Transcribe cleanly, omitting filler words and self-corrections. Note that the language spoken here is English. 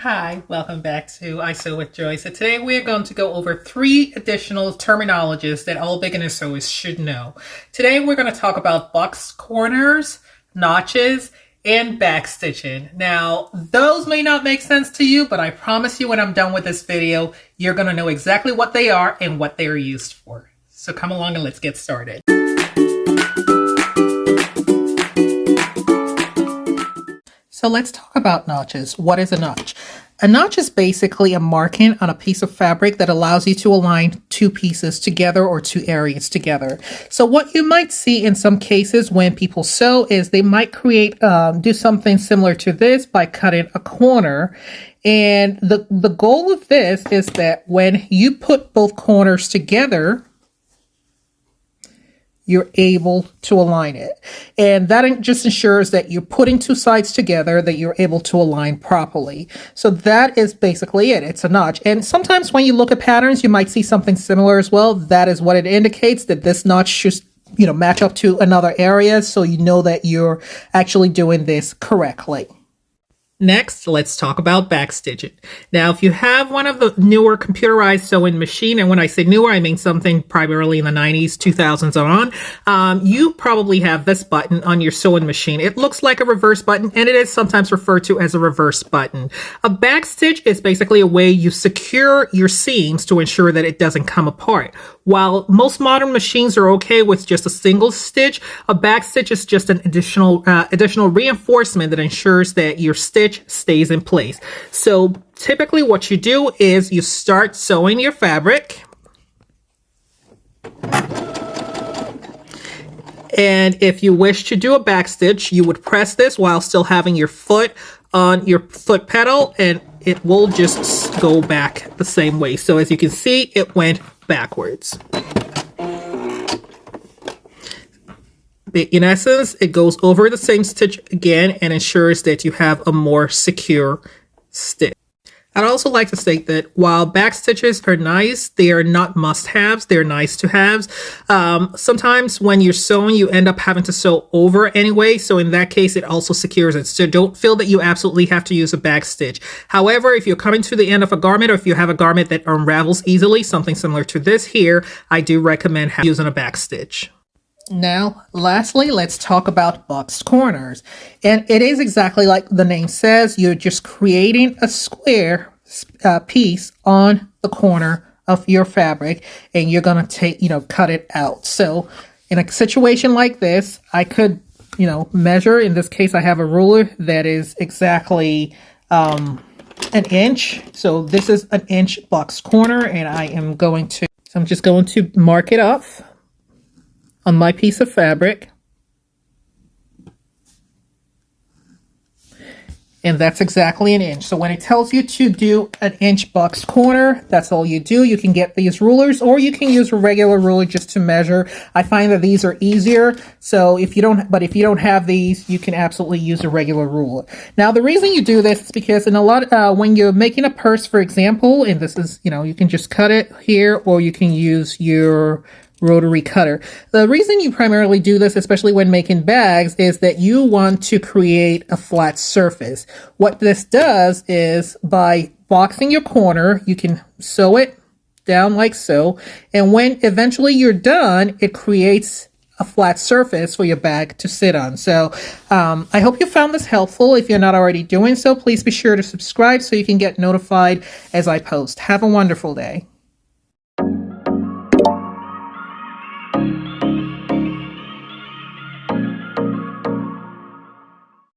Hi, welcome back to I Sew with Joy. So today we're going to go over 3 additional terminologies that all beginner sewers should know. Today we're going to talk about box corners, notches, and back stitching. Now, those may not make sense to you, but I promise you when I'm done with this video, you're going to know exactly what they are and what they are used for. So come along and let's get started. So let's talk about notches. What is a notch? A notch is basically a marking on a piece of fabric that allows you to align 2 pieces together or 2 areas together. So what you might see in some cases when people sew is they might do something similar to this by cutting a corner. And the goal of this is that when you put both corners together, you're able to align it. And that just ensures that you're putting 2 sides together, that you're able to align properly. So that is basically it. It's a notch. And sometimes when you look at patterns, you might see something similar as well. That is what it indicates, that this notch should, match up to another area. So you know that you're actually doing this correctly. Next, let's talk about back stitching. Now, if you have one of the newer computerized sewing machine, and when I say newer, I mean something primarily in the 90s, 2000s on, you probably have this button on your sewing machine. It looks like a reverse button, and it is sometimes referred to as a reverse button. A back stitch is basically a way you secure your seams to ensure that it doesn't come apart. While most modern machines are okay with just a single stitch, a back stitch is just an additional reinforcement that ensures that your stitch stays in place. So typically what you do is you start sewing your fabric. And if you wish to do a back stitch, you would press this while still having your foot on your foot pedal, and it will just go back the same way. So as you can see, it went backwards. In essence, it goes over the same stitch again and ensures that you have a more secure stitch. I'd also like to state that while back stitches are nice, they are not must-haves. They're nice to haves. Sometimes when you're sewing, you end up having to sew over anyway. So in that case, it also secures it. So don't feel that you absolutely have to use a back stitch. However, if you're coming to the end of a garment, or if you have a garment that unravels easily, something similar to this here, I do recommend using a back stitch. Now, lastly, let's talk about boxed corners. And it is exactly like the name says. You're just creating a square piece on the corner of your fabric, and you're going to cut it out. So in a situation like this, I could, measure. In this case, I have a ruler that is exactly an inch. So this is an inch boxed corner, and I'm just going to mark it up on my piece of fabric. And that's exactly an inch. So when it tells you to do an inch boxed corner, that's all you do. You can get these rulers, or you can use a regular ruler just to measure. I find that these are easier. So if you don't have these, you can absolutely use a regular ruler. Now, the reason you do this is because when you're making a purse, for example, and this is, you can just cut it here, or you can use your rotary cutter. The reason you primarily do this, especially when making bags, is that you want to create a flat surface. What this does is by boxing your corner, you can sew it down like so. And when eventually you're done, it creates a flat surface for your bag to sit on. So I hope you found this helpful. If you're not already doing so, please be sure to subscribe so you can get notified as I post. Have a wonderful day.